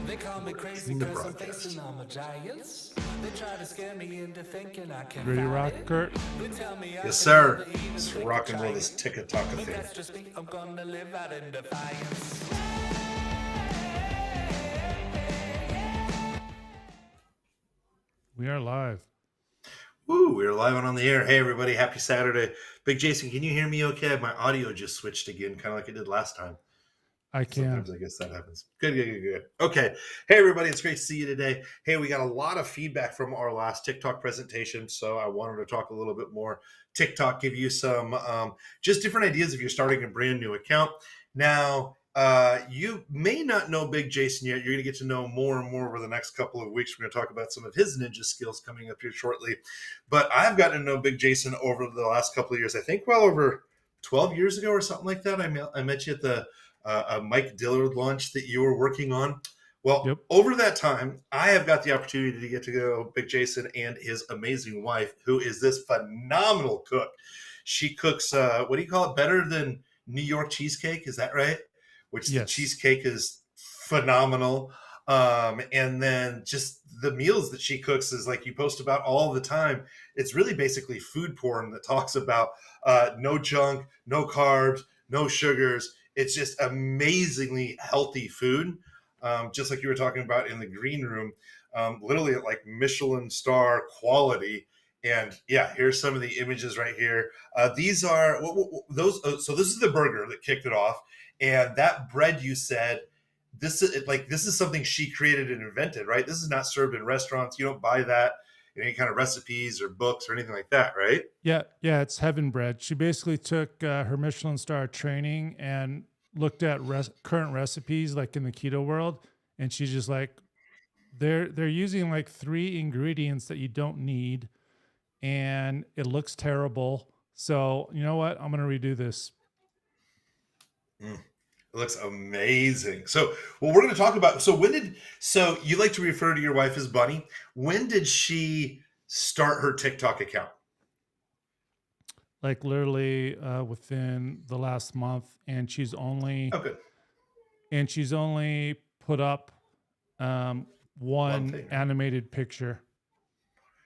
They call me crazy In the cause I'm broadcast. facing all my giants. They try to scare me into thinking I can Ready to fight rock, it. Kurt? They tell me I Yes, can never sir. even Let's think rock of and roll trying. this Tik Tok But thing. that's just me, I'm gonna live out in defiance. We are live. Woo, we're live and on the air. Hey, everybody. Happy Saturday. Big Jason, can you hear me okay? My audio just switched again, kind of like it did last time. I can. Sometimes I guess that happens. Good. Okay. Hey, everybody. It's great to see you today. Hey, we got a lot of feedback from our last TikTok presentation, so I wanted to talk a little bit more TikTok, give you some just different ideas if you're starting a brand new account. Now, you may not know Big Jason yet. You're going to get to know more and more over the next couple of weeks. We're going to talk about some of his ninja skills coming up here shortly. But I've gotten to know Big Jason over the last couple of years. I think well over 12 years ago or something like that. I met you at the a Mike Dillard launch that you were working on. Well, Yep. over that time, I have got the opportunity to get to go Big Jason and his amazing wife, who is this phenomenal cook. She cooks, what do you call it, better than New York cheesecake? Is that right? Which the Yes. cheesecake is phenomenal. And then just the meals that she cooks is like you post about all the time. It's really basically food porn that talks about no junk, no carbs, no sugars. It's just amazingly healthy food, just like you were talking about in the green room, literally at like Michelin star quality. And yeah, here's some of the images right here. These are those. So this is the burger that kicked it off, and that bread you said this is something she created and invented, right? This is not served in restaurants. You don't buy that in any kind of recipes or books or anything like that, right? Yeah. It's heaven bread. She basically took her Michelin star training and looked at current recipes, like in the keto world, and she's just like, they're using like 3 ingredients that you don't need, and it looks terrible. So you know what? I'm gonna redo this. Mm. It looks amazing. So, what we're going to talk about. So you like to refer to your wife as Bunny. When did she start her TikTok account? Like literally within the last month, and she's only Oh, good. put up One one thing. Right? animated picture.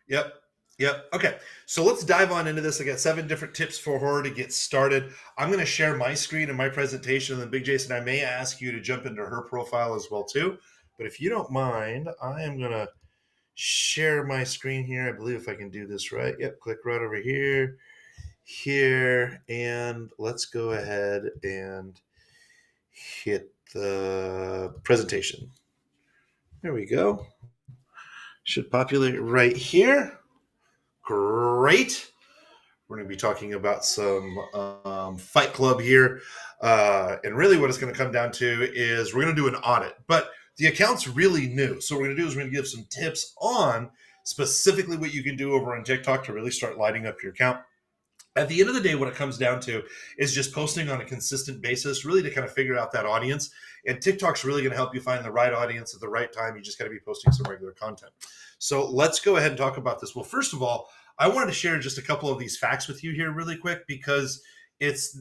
Yep. Okay. So let's dive on into this. I got 7 different tips for her to get started. I'm going to share my screen and my presentation, and then Big Jason, I may ask you to jump into her profile as well too. But if you don't mind, I am going to share my screen here. I believe if I can do this right. Yep. Click right over here, and let's go ahead and hit the presentation. There we go. Should populate right here. Great. We're going to be talking about some FYTE Club here. And really what it's going to come down to is we're going to do an audit. But the account's really new. So what we're going to do is we're going to give some tips on specifically what you can do over on TikTok to really start lighting up your account. At the end of the day, what it comes down to is just posting on a consistent basis, really to kind of figure out that audience. And TikTok's really going to help you find the right audience at the right time. You just got to be posting some regular content. So let's go ahead and talk about this. Well, first of all, I wanted to share just a couple of these facts with you here really quick because it's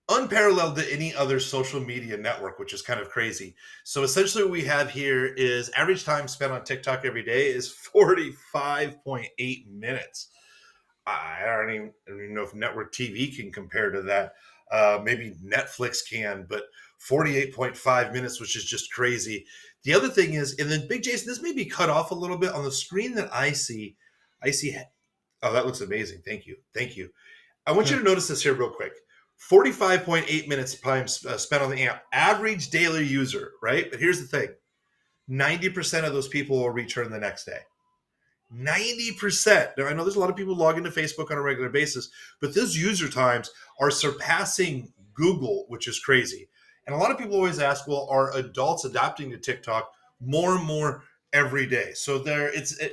unparalleled to any other social media network, which is kind of crazy. So essentially what we have here is average time spent on TikTok every day is 45.8 minutes. I don't even know if network TV can compare to that. Maybe Netflix can, but 48.5 minutes, which is just crazy. The other thing is, and then Big Jason, this may be cut off a little bit on the screen that I see, oh, that looks amazing. Thank you. I want you to notice this here real quick. 45.8 minutes time spent on the app. Average daily user, right? But here's the thing. 90% of those people will return the next day. 90%. Now, I know there's a lot of people log into Facebook on a regular basis, but those user times are surpassing Google, which is crazy. And a lot of people always ask, well, are adults adapting to TikTok more and more every day? So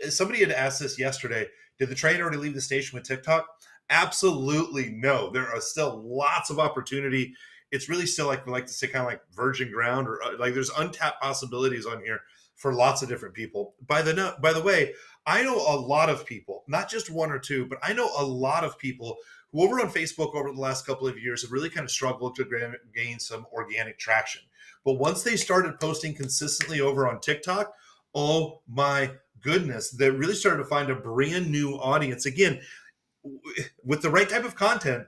somebody had asked this yesterday. Did the train already leave the station with TikTok? Absolutely no. There are still lots of opportunity. It's really still like we like to say kind of like virgin ground, or like there's untapped possibilities on here for lots of different people. By the way, I know a lot of people, not just one or two, but I know a lot of people who over on Facebook over the last couple of years have really kind of struggled to gain some organic traction. But once they started posting consistently over on TikTok, oh my goodness, they really started to find a brand new audience. Again, with the right type of content,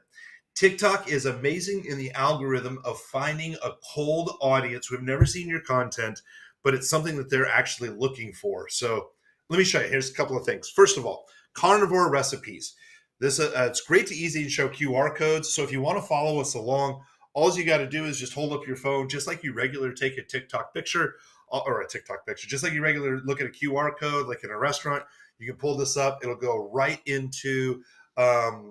TikTok is amazing in the algorithm of finding a cold audience who have never seen your content, but it's something that they're actually looking for. So let me show you. Here's a couple of things. First of all, carnivore recipes. This it's great to easy to show QR codes. So if you want to follow us along, all you got to do is just hold up your phone, just like you regularly take a TikTok picture or a TikTok picture, just like you regularly look at a QR code, like in a restaurant. You can pull this up. It'll go right into right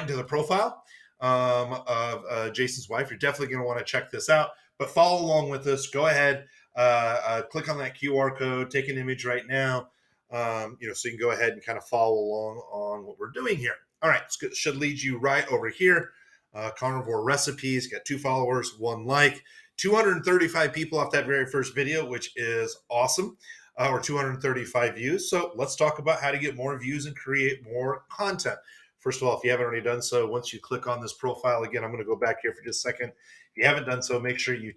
into the profile of Jason's wife. You're definitely going to want to check this out, but follow along with us. Go ahead, click on that QR code, take an image right now, so you can go ahead and kind of follow along on what we're doing here. All right, it should lead you right over here. Carnivore recipes, got 2 followers, 1 like, 235 people off that very first video, which is awesome. Or 235 views. So let's talk about how to get more views and create more content. First of all, if you haven't already done so, once you click on this profile, again, I'm going to go back here for just a second. If you haven't done so, make sure you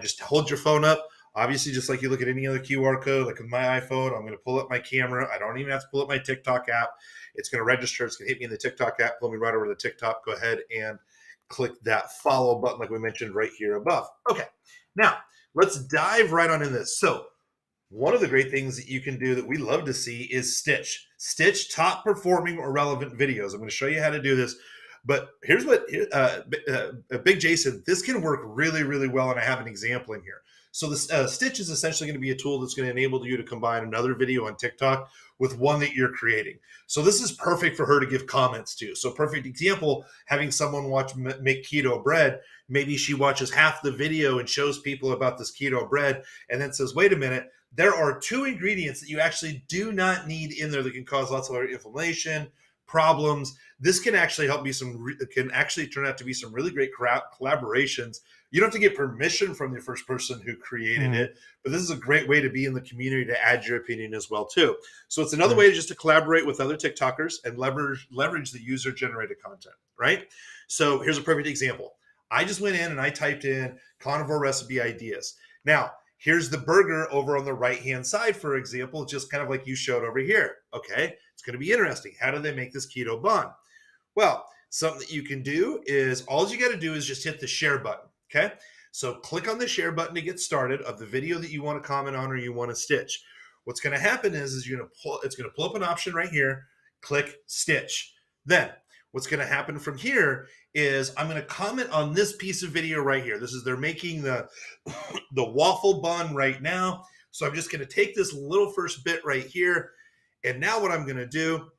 just hold your phone up. Obviously, just like you look at any other QR code, like with my iPhone, I'm going to pull up my camera. I don't even have to pull up my TikTok app. It's going to register. It's going to hit me in the TikTok app, pull me right over to the TikTok. Go ahead and click that follow button like we mentioned right here above. Okay, now let's dive right on in this. So one of the great things that you can do that we love to see is stitch top performing or relevant videos. I'm going to show you how to do this, but here's what Big Jason, this can work really, really well. And I have an example in here. So this stitch is essentially going to be a tool that's going to enable you to combine another video on TikTok with one that you're creating. So this is perfect for her to give comments to. So perfect example, having someone make keto bread. Maybe she watches half the video and shows people about this keto bread and then says, wait a minute, there are 2 ingredients that you actually do not need in there that can cause lots of inflammation, problems. This can actually help can actually turn out to be some really great collaborations. You don't have to get permission from the first person who created it, but this is a great way to be in the community to add your opinion as well too. So it's another way just to collaborate with other TikTokers and leverage the user generated content, right? So here's a perfect example. I just went in and I typed in carnivore recipe ideas. Now, here's the burger over on the right-hand side, for example, just kind of like you showed over here. Okay, it's going to be interesting. How do they make this keto bun? Well, something that you can do is all you got to do is just hit the share button. Okay, so click on the share button to get started of the video that you want to comment on or you want to stitch. What's going to happen is it's going to pull up an option right here. Click stitch. Then what's going to happen from here is I'm going to comment on this piece of video right here. They're making the waffle bun right now. So I'm just going to take this little first bit right here. And now what I'm going to do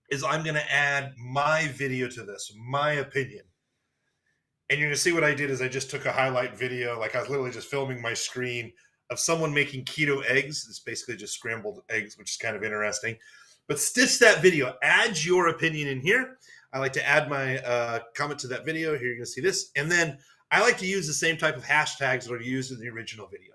is I'm going to add my video to this, my opinion. And you're going to see what I did is I just took a highlight video, like I was literally just filming my screen of someone making keto eggs. It's basically just scrambled eggs, which is kind of interesting. But stitch that video, add your opinion in here. I like to add my comment to that video. Here you're going to see this. And then I like to use the same type of hashtags that are used in the original video,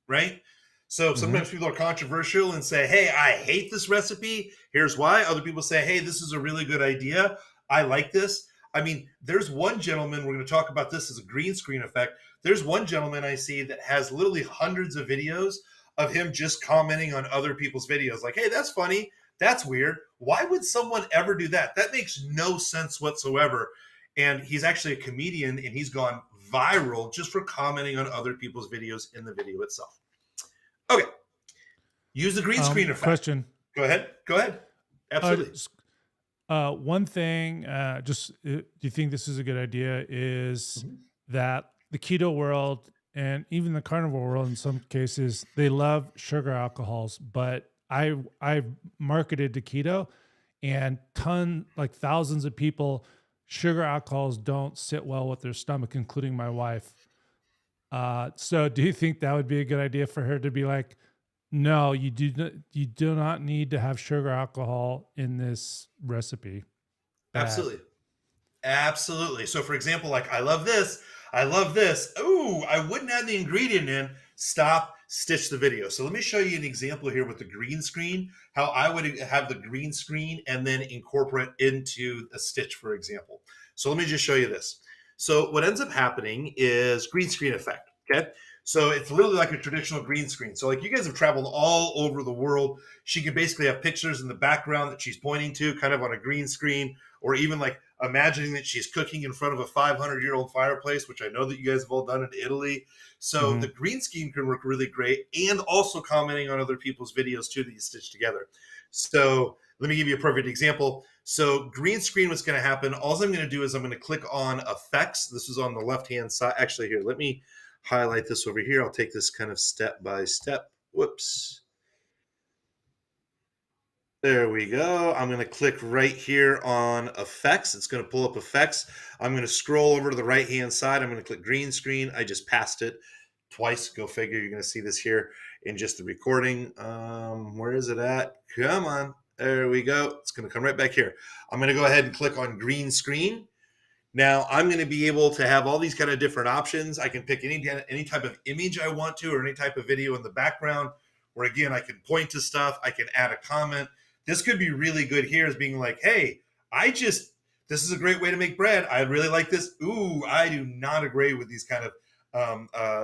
right? So sometimes people are controversial and say, hey, I hate this recipe. Here's why. Other people say, hey, this is a really good idea. I like this. I mean, there's one gentleman, we're going to talk about this as a green screen effect. There's one gentleman I see that has literally hundreds of videos of him just commenting on other people's videos. Like, hey, that's funny. That's weird. Why would someone ever do that? That makes no sense whatsoever. And he's actually a comedian and he's gone viral just for commenting on other people's videos in the video itself. Okay. Use the green screen effect. Question. Go ahead. Absolutely. One thing, do you think this is a good idea, is that the keto world and even the carnivore world in some cases, they love sugar alcohols, but I've marketed to keto and thousands of people, sugar alcohols don't sit well with their stomach, including my wife. So do you think that would be a good idea for her to be like, no, you do not need to have sugar alcohol in this recipe? Absolutely. So for example, like I love this. Ooh, I wouldn't add the ingredient in. Stop, stitch the video. So let me show you an example here with the green screen, how I would have the green screen and then incorporate into a stitch, for example. So let me just show you this. So what ends up happening is green screen effect. Okay. So it's literally like a traditional green screen. So like you guys have traveled all over the world. She could basically have pictures in the background that she's pointing to kind of on a green screen, or even like imagining that she's cooking in front of a 500-year-old fireplace, which I know that you guys have all done in Italy. So the green screen can work really great, and also commenting on other people's videos too that you stitch together. So let me give you a perfect example. So green screen, what's going to happen, all I'm going to do is I'm going to click on effects. This is on the left-hand side. Actually, here, let me highlight this over here. I'll take this kind of step by step. Whoops. There we go. I'm going to click right here on effects. It's going to pull up effects. I'm going to scroll over to the right-hand side. I'm going to click green screen. I just passed it twice. Go figure. You're going to see this here in just the recording. Where is it at? Come on. There we go. It's going to come right back here. I'm going to go ahead and click on green screen. Now I'm going to be able to have all these kind of different options. I can pick any type of image I want to, or any type of video in the background, where again, I can point to stuff. I can add a comment. This could be really good here as being like, hey, this is a great way to make bread. I really like this. Ooh, I do not agree with these kind of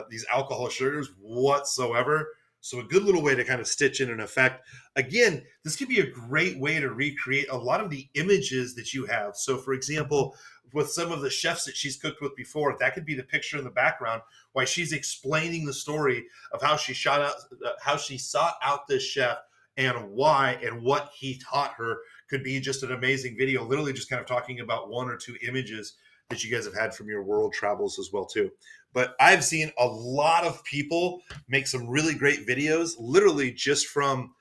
these alcohol sugars whatsoever. So a good little way to kind of stitch in an effect. Again, this could be a great way to recreate a lot of the images that you have. So for example, with some of the chefs that she's cooked with before, that could be the picture in the background while she's explaining the story of how she sought out this chef and why and what he taught her. Could be just an amazing video, literally just kind of talking about one or two images that you guys have had from your world travels as well too. But I've seen a lot of people make some really great videos, literally just from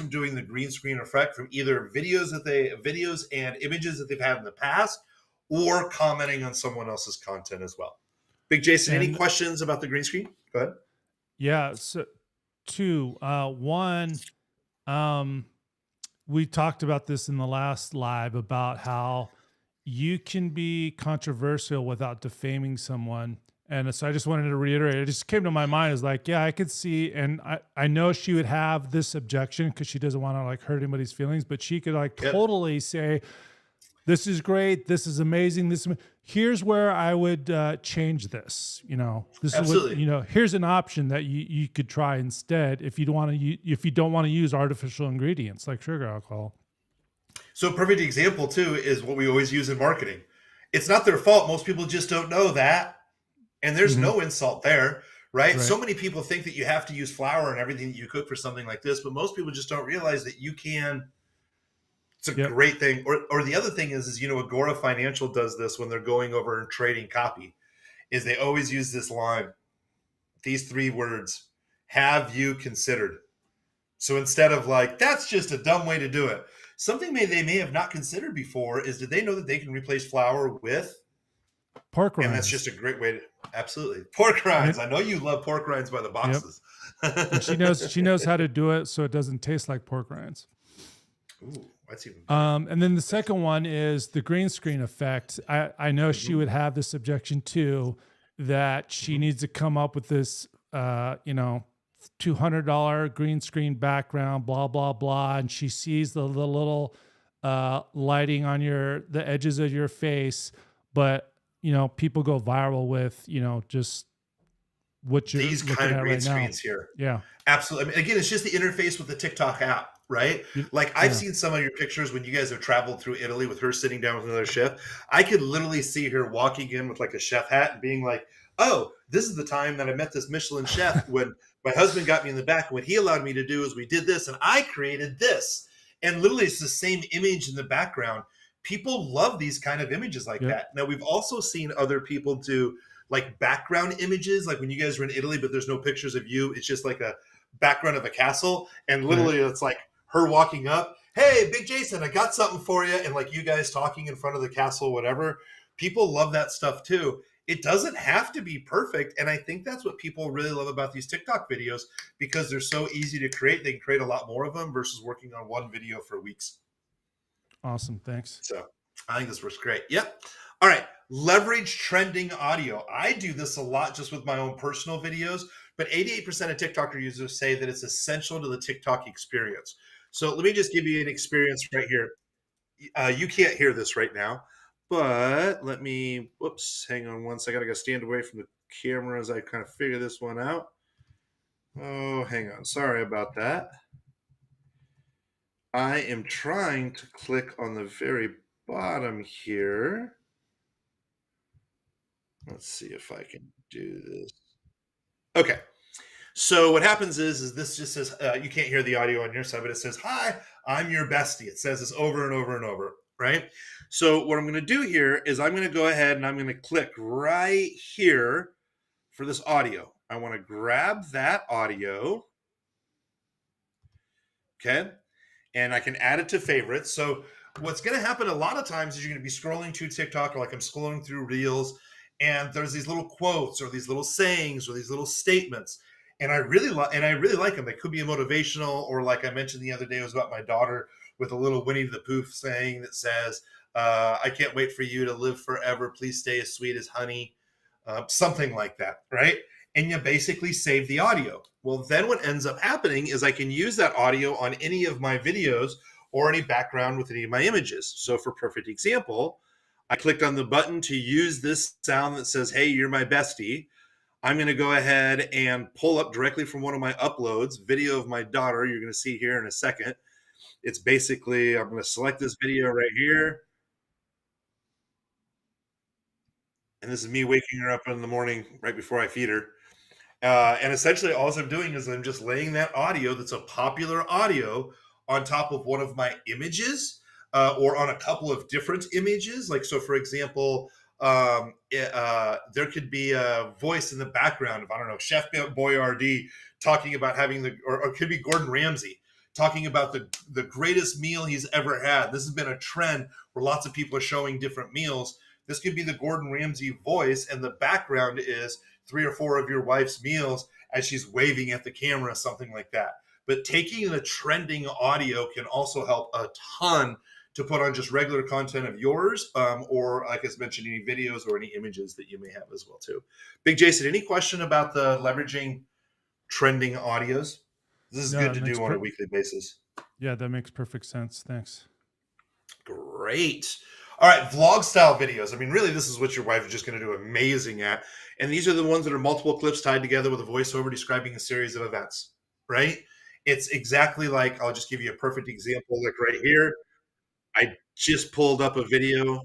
doing the green screen effect, from either videos and images that they've had in the past, or commenting on someone else's content as well. Big Jason, any questions about the green screen? Go ahead. Yeah. So two, one, we talked about this in the last live about how you can be controversial without defaming someone. And so I just wanted to reiterate, it just came to my mind is like, yeah, I could see, and I know she would have this objection because she doesn't want to like hurt anybody's feelings, but she could like totally say, this is great, this is amazing, here's where I would change this. This Absolutely. is what, here's an option that you could try instead if you don't want to use artificial ingredients like sugar alcohol. So a perfect example too is what we always use in marketing. It's not their fault. Most people just don't know that. And there's no insult there, right? So many people think that you have to use flour and everything that you cook for something like this, but most people just don't realize that you can. It's a great thing. Or the other thing is Agora Financial does this when they're going over and trading copy, is they always use this line, these three words, have you considered? So instead of like, that's just a dumb way to do it, something they may have not considered before is, did they know that they can replace flour with pork rinds? And that's just a great way to, absolutely. Pork rinds. I know you love pork rinds by the boxes. And she knows how to do it so it doesn't taste like pork rinds. Ooh, that's even better. And then the second one is the green screen effect. I know she would have this objection too, that she needs to come up with this, $200 green screen background, blah, blah, blah. And she sees the little lighting on the edges of your face, but people go viral with, just what you're these looking kind of at green right screens now. here. Yeah. Absolutely. I mean, again, it's just the interface with the TikTok app, right? Like I've seen some of your pictures when you guys have traveled through Italy with her sitting down with another chef. I could literally see her walking in with like a chef hat and being like, oh, this is the time that I met this Michelin chef when my husband got me in the back. What he allowed me to do is we did this and I created this. And literally it's the same image in the background. People love these kind of images like that. Now, we've also seen other people do like background images, like when you guys were in Italy, but there's no pictures of you. It's just like a background of a castle. And literally it's like her walking up, hey, Big Jason, I got something for you. And like you guys talking in front of the castle, whatever. People love that stuff too. It doesn't have to be perfect. And I think that's what people really love about these TikTok videos, because they're so easy to create. They can create a lot more of them versus working on one video for weeks. Awesome. Thanks. So I think this works great. Yep. All right. Leverage trending audio. I do this a lot just with my own personal videos, but 88% of TikToker users say that it's essential to the TikTok experience. So let me just give you an experience right here. You can't hear this right now, But let me, whoops, hang on one second. I got to stand away from the camera as I kind of figure this one out. Oh, hang on. Sorry about that. I am trying to click on the very bottom here. Let's see if I can do this. Okay. So what happens is this just says, you can't hear the audio on your side, but it says, hi, I'm your bestie. It says this over and over and over, right? So what I'm going to do here is I'm going to go ahead and I'm going to click right here for this audio. I want to grab that audio. Okay. And I can add it to favorites. So what's going to happen a lot of times is you're going to be scrolling through TikTok, or like I'm scrolling through Reels, and there's these little quotes or these little sayings or these little statements, and I really like them. They could be motivational, or like I mentioned the other day, it was about my daughter with a little Winnie the Pooh saying that says, "I can't wait for you to live forever. Please stay as sweet as honey," something like that, right? And you basically save the audio. Well, then what ends up happening is I can use that audio on any of my videos or any background with any of my images. So for perfect example, I clicked on the button to use this sound that says, hey, you're my bestie. I'm going to go ahead and pull up directly from one of my uploads, video of my daughter. You're going to see here in a second. It's basically, I'm going to select this video right here. And this is me waking her up in the morning right before I feed her. And essentially, all I'm doing is I'm just laying that audio that's a popular audio on top of one of my images, or on a couple of different images. Like, so for example, there could be a voice in the background of, I don't know, Chef Boyardee talking about having or it could be Gordon Ramsay talking about the greatest meal he's ever had. This has been a trend where lots of people are showing different meals. This could be the Gordon Ramsay voice, and the background is 3 or 4 of your wife's meals as she's waving at the camera, something like that. But taking the trending audio can also help a ton to put on just regular content of yours, or like I mentioned, any videos or any images that you may have as well too. Big Jason, any question about the leveraging trending audios? This is good to do on a weekly basis. Yeah, that makes perfect sense. Thanks. Great. All right, vlog style videos. I mean, really, this is what your wife is just going to do amazing at. And these are the ones that are multiple clips tied together with a voiceover describing a series of events, right? It's exactly like, I'll just give you a perfect example, like right here. I just pulled up a video.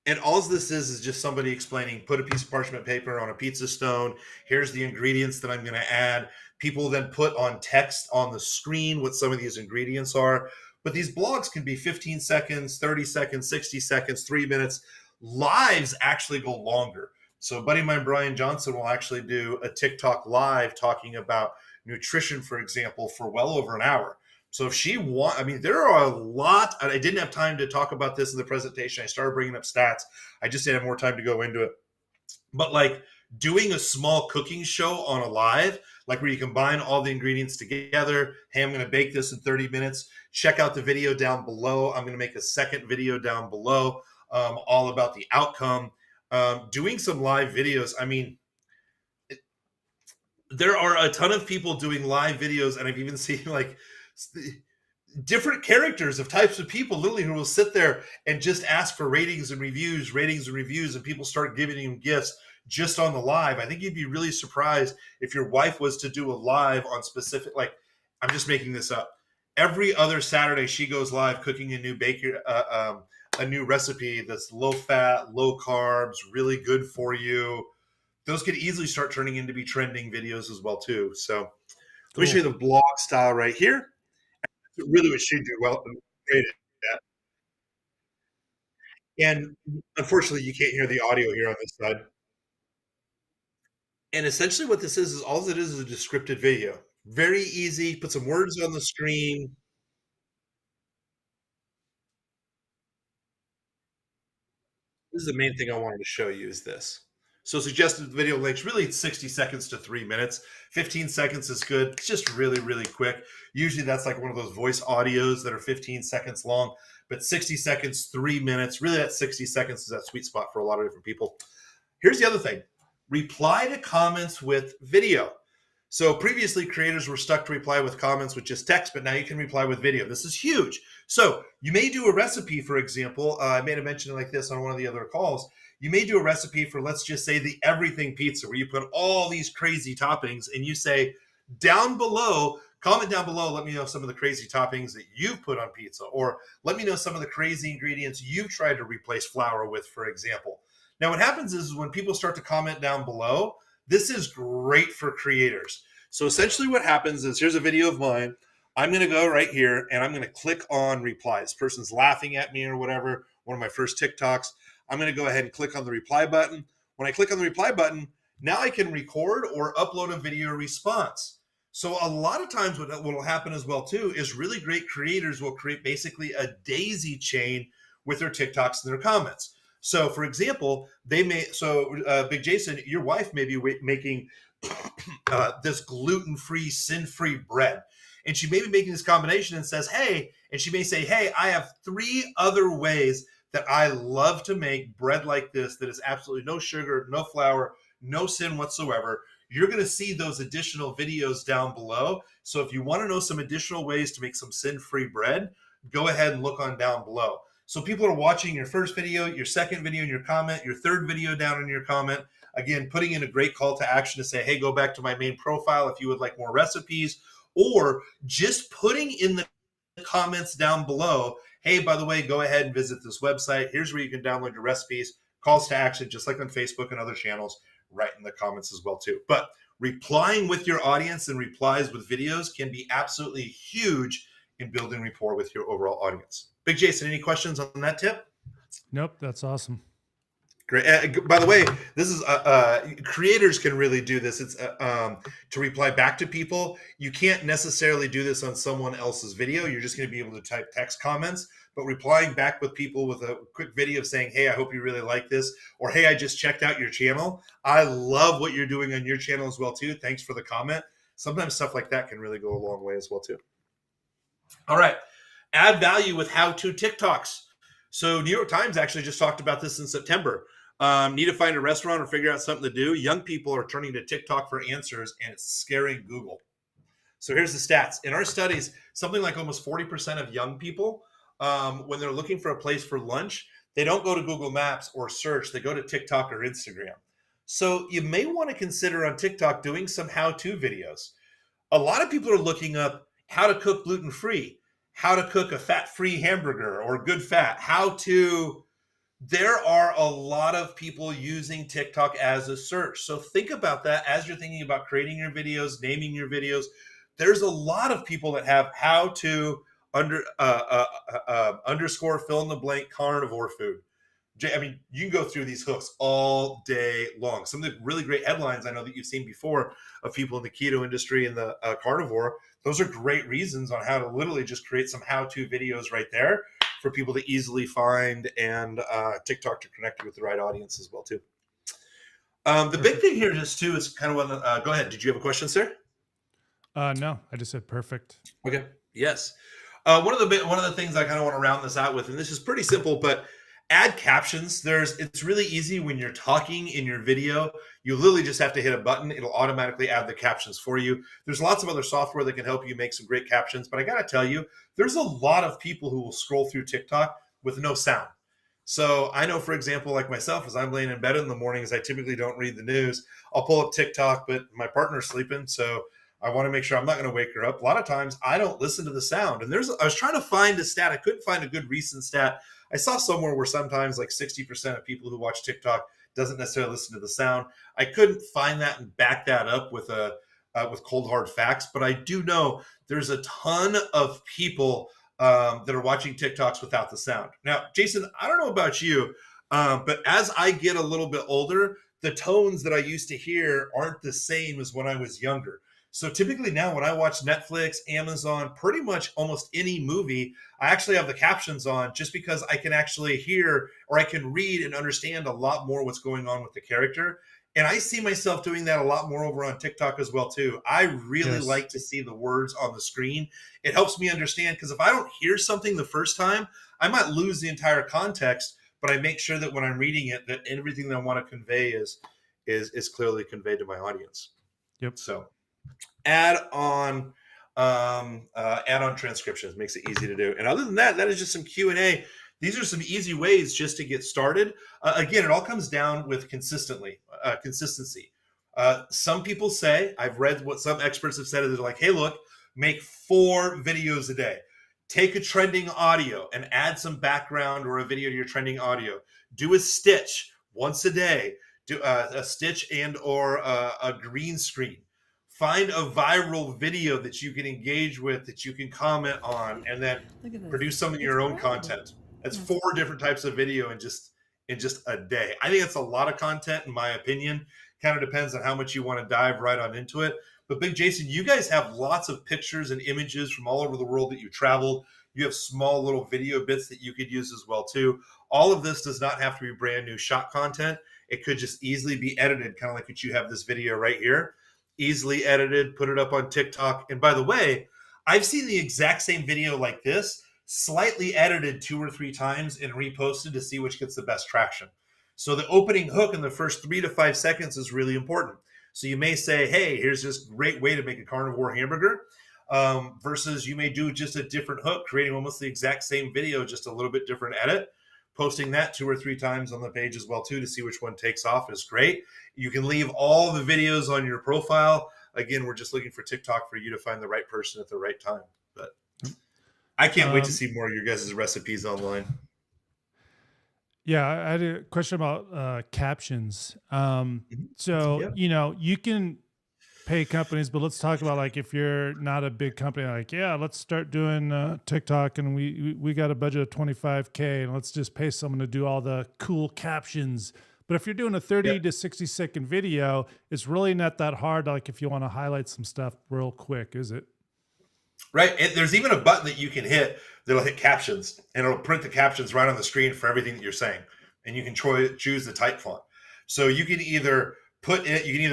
And all this is just somebody explaining, put a piece of parchment paper on a pizza stone. Here's the ingredients that I'm going to add. People then put on text on the screen what some of these ingredients are. But these blogs can be 15 seconds, 30 seconds, 60 seconds, 3 minutes. Lives actually go longer. So, buddy of mine, Brian Johnson, will actually do a TikTok live talking about nutrition, for example, for well over an hour. So if she I mean, there are a lot. I didn't have time to talk about this in the presentation. I started bringing up stats. I just didn't have more time to go into it. But like doing a small cooking show on a live, like where you combine all the ingredients together. Hey, I'm going to bake this in 30 minutes. Check out the video down below. I'm going to make a second video down below, all about the outcome. Doing some live videos. I mean, there are a ton of people doing live videos, and I've even seen like different characters of types of people literally who will sit there and just ask for ratings and reviews, and people start giving him gifts just on the live. I think you'd be really surprised if your wife was to do a live on specific, like, I'm just making this up. Every other Saturday she goes live cooking a new recipe that's low fat, low carbs, really good for you. Those could easily start turning into be trending videos as well too. So let me show you the blog style right here. Really what she do well, great at that. And unfortunately, you can't hear the audio here on this side. And essentially what this is all it is a descriptive video. Very easy, put some words on the screen. This is the main thing I wanted to show you is this. So suggested video lengths, really it's 60 seconds to 3 minutes. 15 seconds is good. It's just really, really quick. Usually that's like one of those voice audios that are 15 seconds long, but 60 seconds, 3 minutes, really that 60 seconds is that sweet spot for a lot of different people. Here's the other thing. Reply to comments with video. So previously, creators were stuck to reply with comments with just text, but now you can reply with video. This is huge. So you may do a recipe, for example. I made a mention like this on one of the other calls. You may do a recipe for, let's just say, the everything pizza, where you put all these crazy toppings and you say, down below, comment down below, let me know some of the crazy toppings that you've put on pizza, or let me know some of the crazy ingredients you've tried to replace flour with, for example. Now, what happens is when people start to comment down below, this is great for creators. So essentially what happens is, here's a video of mine. I'm going to go right here and I'm going to click on reply. This person's laughing at me or whatever, one of my first TikToks. I'm going to go ahead and click on the reply button. When I click on the reply button, now I can record or upload a video response. So a lot of times what will happen as well too is really great creators will create basically a daisy chain with their TikToks and their comments. So for example, Big Jason, your wife may be making this gluten-free, sin-free bread. And she may be making this combination and says, hey, and she may say, hey, I have 3 other ways that I love to make bread like this that is absolutely no sugar, no flour, no sin whatsoever. You're going to see those additional videos down below. So if you want to know some additional ways to make some sin-free bread, go ahead and look on down below. So people are watching your first video, your second video in your comment, your third video down in your comment. Again, putting in a great call to action to say, hey, go back to my main profile if you would like more recipes, or just putting in the comments down below, hey, by the way, go ahead and visit this website. Here's where you can download your recipes. Calls to action, just like on Facebook and other channels, right in the comments as well too. But replying with your audience and replies with videos can be absolutely huge in building rapport with your overall audience. Big Jason, any questions on that tip? Nope, that's awesome. Great. By the way, this is creators can really do this. It's to reply back to people. You can't necessarily do this on someone else's video. You're just going to be able to type text comments, but replying back with people with a quick video saying, hey, I hope you really like this, or hey, I just checked out your channel. I love what you're doing on your channel as well too. Thanks for the comment. Sometimes stuff like that can really go a long way as well too. All right. Add value with how-to TikToks. So New York Times actually just talked about this in September. Need to find a restaurant or figure out something to do. Young people are turning to TikTok for answers, and it's scaring Google. So here's the stats. In our studies, something like almost 40% of young people, when they're looking for a place for lunch, they don't go to Google Maps or search. They go to TikTok or Instagram. So you may want to consider on TikTok doing some how-to videos. A lot of people are looking up how to cook gluten-free, how to cook a fat-free hamburger or good fat, there are a lot of people using TikTok as a search. So think about that as you're thinking about creating your videos, naming your videos. There's a lot of people that have how to underscore fill in the blank carnivore food. I mean, you can go through these hooks all day long. Some of the really great headlines I know that you've seen before of people in the keto industry and the carnivore, those are great reasons on how to literally just create some how-to videos right there for people to easily find, and TikTok to connect with the right audience as well too. The big thing here just too is kind of go ahead. Did you have a question, sir? No, I just said perfect. Okay. Yes. One of the things I kind of want to round this out with, and this is pretty simple, but add captions. It's really easy when you're talking in your video. You literally just have to hit a button. It'll automatically add the captions for you. There's lots of other software that can help you make some great captions, but I got to tell you, there's a lot of people who will scroll through TikTok with no sound. So I know, for example, like myself, as I'm laying in bed in the mornings, I typically don't read the news. I'll pull up TikTok, but my partner's sleeping, so I want to make sure I'm not going to wake her up. A lot of times I don't listen to the sound. And I was trying to find a stat. I couldn't find a good recent stat. I saw somewhere where sometimes like 60% of people who watch TikTok doesn't necessarily listen to the sound. I couldn't find that and back that up with cold hard facts, but I do know there's a ton of people that are watching TikToks without the sound. Now, Jason, I don't know about you, but as I get a little bit older, the tones that I used to hear aren't the same as when I was younger. So typically now when I watch Netflix, Amazon, pretty much almost any movie, I actually have the captions on just because I can actually hear or I can read and understand a lot more what's going on with the character. And I see myself doing that a lot more over on TikTok as well too. I really like to see the words on the screen. It helps me understand, because if I don't hear something the first time, I might lose the entire context, but I make sure that when I'm reading it, that everything that I want to convey is clearly conveyed to my audience. Yep. So add on transcriptions. Makes it easy to do. And other than that, that is just some Q&A. These are some easy ways just to get started. Again, it all comes down with consistency. Some people say, I've read what some experts have said, is they're like, hey, look, make 4 videos a day. Take a trending audio and add some background or a video to your trending audio. Do a stitch once a day. Do a stitch and or a green screen. Find a viral video that you can engage with, that you can comment on, and then produce some of your own content. That's 4 different types of video in just a day. I think that's a lot of content, in my opinion. Kind of depends on how much you want to dive right on into it. But Big Jason, you guys have lots of pictures and images from all over the world that you traveled. You have small little video bits that you could use as well too. All of this does not have to be brand new shot content. It could just easily be edited, kind of like what you have this video right here. Easily edited, put it up on TikTok. And by the way, I've seen the exact same video like this, slightly edited 2 or 3 times and reposted to see which gets the best traction. So the opening hook in the first 3 to 5 seconds is really important. So you may say, hey, here's this great way to make a carnivore hamburger, versus you may do just a different hook, creating almost the exact same video, just a little bit different edit. Posting that 2 or 3 times on the page as well too to see which one takes off is great. You can leave all the videos on your profile. Again, we're just looking for TikTok for you to find the right person at the right time. But I can't wait to see more of your guys' recipes online. Yeah, I had a question about captions. So, you can pay companies, but let's talk about, like, if you're not a big company, like, yeah, let's start doing TikTok, and we got a budget of $25K, and let's just pay someone to do all the cool captions. But if you're doing a 30 to 60-second video, it's really not that hard. Like, if you want to highlight some stuff real quick, is it? Right. There's even a button that you can hit that'll hit captions, and it'll print the captions right on the screen for everything that you're saying. And you can choose the type font. So you can either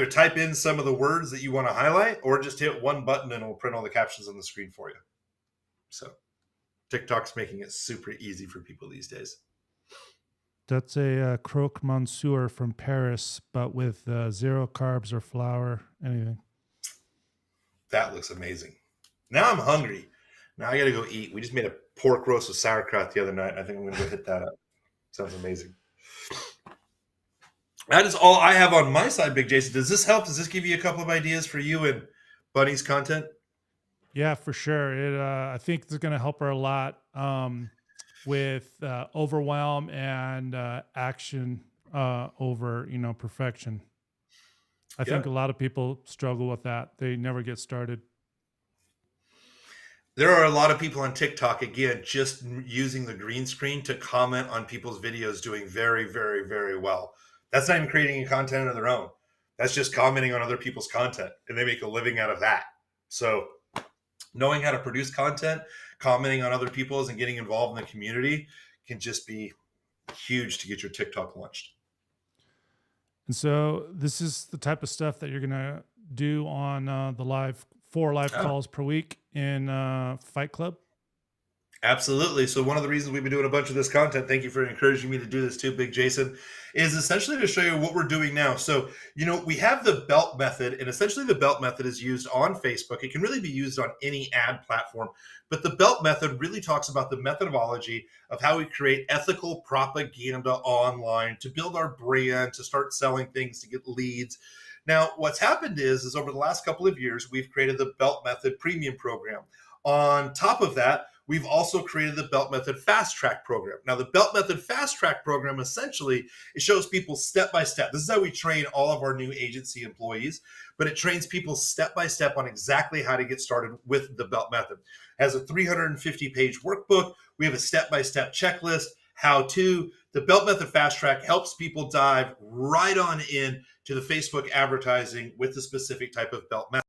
type in some of the words that you want to highlight, or just hit one button and it'll print all the captions on the screen for you. So TikTok's making it super easy for people these days. That's a croque monsieur from Paris, but with 0 carbs or flour, anything. That looks amazing. Now I'm hungry. Now I got to go eat. We just made a pork roast with sauerkraut the other night. I think I'm going to go hit that up. Sounds amazing. That is all I have on my side, Big Jason. Does this help? Does this give you a couple of ideas for you and Bunny's content? Yeah, for sure. It I think it's going to help her a lot with overwhelm and action over perfection. I think a lot of people struggle with that. They never get started. There are a lot of people on TikTok, again, just using the green screen to comment on people's videos doing very, very, very well. That's not even creating any content of their own. That's just commenting on other people's content, and they make a living out of that. So knowing how to produce content, commenting on other people's, and getting involved in the community can just be huge to get your TikTok launched. And so this is the type of stuff that you're going to do on the 4 live calls per week in FYTE Club? Absolutely. So one of the reasons we've been doing a bunch of this content, thank you for encouraging me to do this too, Big Jason, is essentially to show you what we're doing now. So, we have the belt method, and essentially the belt method is used on Facebook. It can really be used on any ad platform, but the belt method really talks about the methodology of how we create ethical propaganda online to build our brand, to start selling things, to get leads. Now, what's happened is over the last couple of years, we've created the Belt Method Premium Program. On top of that, we've also created the Belt Method Fast Track Program. Now, the Belt Method Fast Track Program, essentially, it shows people step-by-step. This is how we train all of our new agency employees, but it trains people step-by-step on exactly how to get started with the Belt Method. It has a 350-page workbook. We have a step-by-step checklist, how-to. The Belt Method Fast Track helps people dive right on in to the Facebook advertising with the specific type of belt method.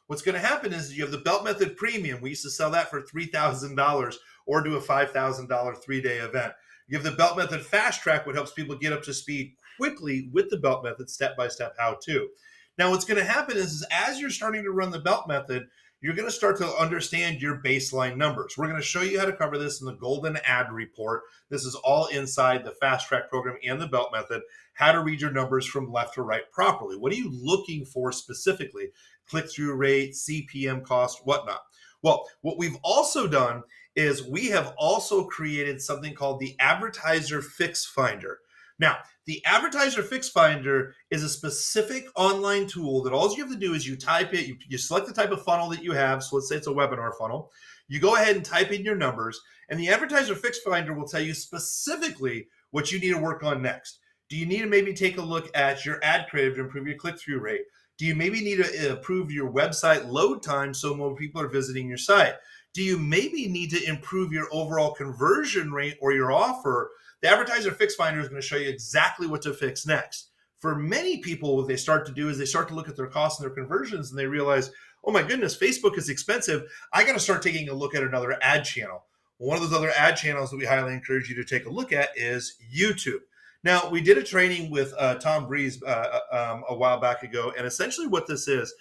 What's going to happen is you have the Belt Method Premium. We used to sell that for $3,000 or do a $5,000 3-day event. You have the Belt Method Fast Track, which helps people get up to speed quickly with the Belt Method, step-by-step how-to. Now, what's going to happen is as you're starting to run the Belt Method, you're going to start to understand your baseline numbers. We're going to show you how to cover this in the Golden Ad Report. This is all inside the Fast Track program and the Belt Method, how to read your numbers from left to right properly. What are you looking for specifically? Click-through rate, CPM cost, whatnot. Well, what we've also done is we have also created something called the Advertiser Fix Finder. Now, the Advertiser Fix Finder is a specific online tool that all you have to do is you type it, you select the type of funnel that you have. So let's say it's a webinar funnel. You go ahead and type in your numbers, and the Advertiser Fix Finder will tell you specifically what you need to work on next. Do you need to maybe take a look at your ad creative to improve your click-through rate? Do you maybe need to improve your website load time so more people are visiting your site? Do you maybe need to improve your overall conversion rate or your offer? The Advertiser Fix Finder is going to show you exactly what to fix next. For many people, what they start to do is they start to look at their costs and their conversions, and they realize, oh my goodness, Facebook is expensive. I got to start taking a look at another ad channel. Well, one of those other ad channels that we highly encourage you to take a look at is YouTube. Now, we did a training with Tom Breeze a while back ago, and essentially what this is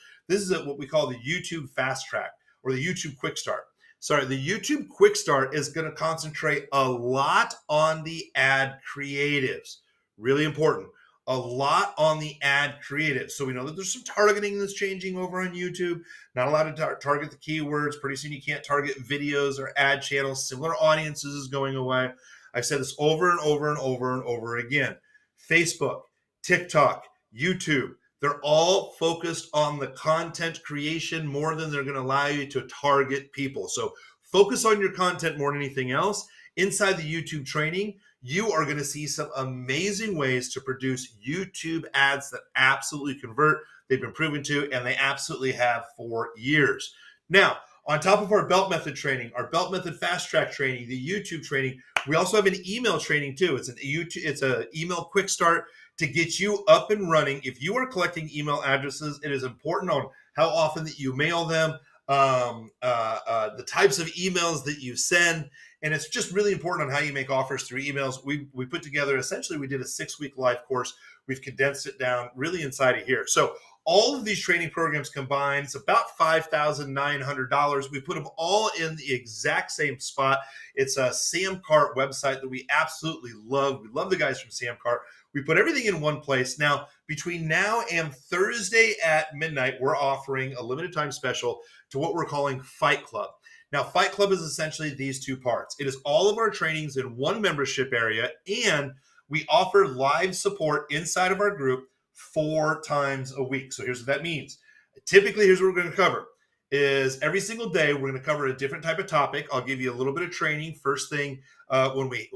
what we call the YouTube Fast Track or the YouTube Quick Start. Sorry, the YouTube Quick Start is going to concentrate a lot on the ad creatives. Really important. A lot on the ad creatives. So we know that there's some targeting that's changing over on YouTube. Not allowed to target the keywords. Pretty soon you can't target videos or ad channels. Similar audiences is going away. I've said this over and over and over and over again. Facebook, TikTok, YouTube, they're all focused on the content creation more than they're going to allow you to target people. So focus on your content more than anything else. Inside the YouTube training, you are going to see some amazing ways to produce YouTube ads that absolutely convert. They've been proven to, and they absolutely have for years. Now, on top of our Belt Method training, our Belt Method Fast Track training, the YouTube training, we also have an email training too. It's an email quick start to get you up and running. If you are collecting email addresses, it is important on how often that you mail them, the types of emails that you send, and it's just really important on how you make offers through emails. We put together, essentially, we did a 6-week live course. We've condensed it down really inside of here. So all of these training programs combined, it's about $5,900. We put them all in the exact same spot. It's a Sam Cart website that we absolutely love. We love the guys from Sam Cart. We put everything in one place. Now, between now and Thursday at midnight, we're offering a limited time special to what we're calling FYTE Club. Now, FYTE Club is essentially these two parts. It is all of our trainings in one membership area, and we offer live support inside of our group 4 times a week. So here's what that means. Typically, here's what we're going to cover. Is every single day we're going to cover a different type of topic. I'll give you a little bit of training first thing when we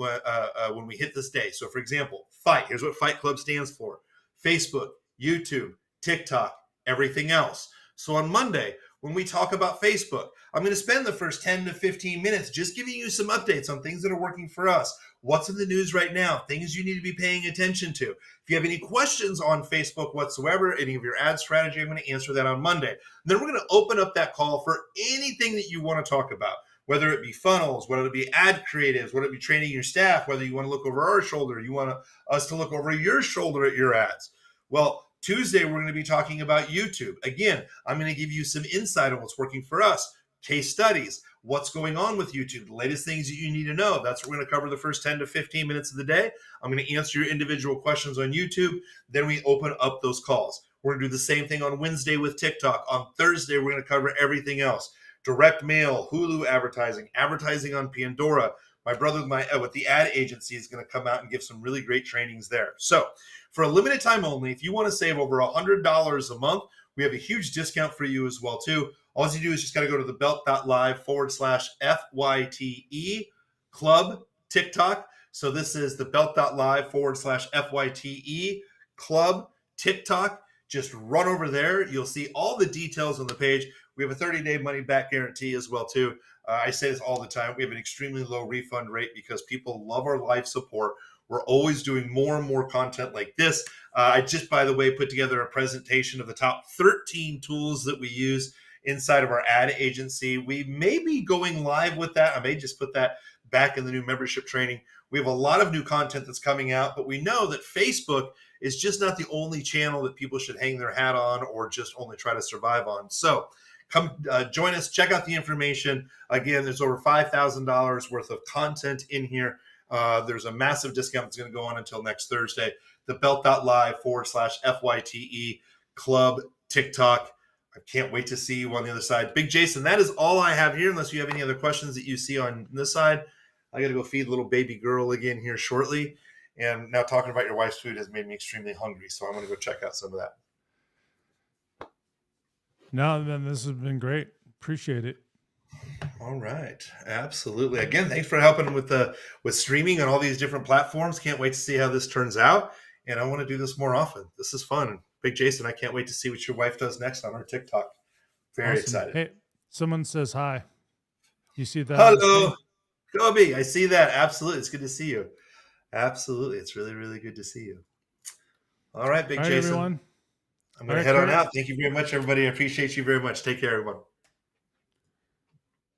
hit this day. So, for example, FYTE. Here's what FYTE Club stands for: Facebook, YouTube, TikTok, everything else. So on Monday, when we talk about Facebook, I'm going to spend the first 10 to 15 minutes just giving you some updates on things that are working for us. What's in the news right now? Things you need to be paying attention to. If you have any questions on Facebook whatsoever, any of your ad strategy, I'm going to answer that on Monday. And then we're going to open up that call for anything that you want to talk about, whether it be funnels, whether it be ad creatives, whether it be training your staff, whether you want to look over our shoulder, you want us to look over your shoulder at your ads. Well, Tuesday, we're going to be talking about YouTube. Again, I'm going to give you some insight on what's working for us, case studies, what's going on with YouTube, the latest things that you need to know. That's what we're going to cover the first 10 to 15 minutes of the day. I'm going to answer your individual questions on YouTube. Then we open up those calls. We're going to do the same thing on Wednesday with TikTok. On Thursday, we're going to cover everything else: direct mail, Hulu advertising, advertising on Pandora. My brother with the ad agency is going to come out and give some really great trainings there. So for a limited time only, if you want to save over $100 a month, we have a huge discount for you as well too. All you do is just got to go to thebelt.live/FYTE Club TikTok. So this is thebelt.live/FYTE Club TikTok. Just run over there. You'll see all the details on the page. We have a 30-day money-back guarantee as well too. I say this all the time. We have an extremely low refund rate because people love our live support. We're always doing more and more content like this. I just, by the way, put together a presentation of the top 13 tools that we use inside of our ad agency. We may be going live with that. I may just put that back in the new membership training. We have a lot of new content that's coming out, but we know that Facebook is just not the only channel that people should hang their hat on or just only try to survive on. So come join us. Check out the information. Again, there's over $5,000 worth of content in here. There's a massive discount that's going to go on until next Thursday. The belt.live/FYTE Club TikTok. I can't wait to see you on the other side. Big Jason, that is all I have here, unless you have any other questions that you see on this side. I got to go feed little baby girl again here shortly. And now talking about your wife's food has made me extremely hungry. So I'm going to go check out some of that. No, then this has been great. Appreciate it. All right. Absolutely. Again, thanks for helping with streaming on all these different platforms. Can't wait to see how this turns out. And I want to do this more often. This is fun. Big Jason, I can't wait to see what your wife does next on her TikTok. Very Awesome. excited. Hey, someone says hi. You see that? Hello, Kobe. I see that. Absolutely. It's good to see you. Absolutely. It's really, really good to see you. All right, Big Jason. Everyone. I'm going to head on out. Thank you very much, everybody. I appreciate you very much. Take care, everyone.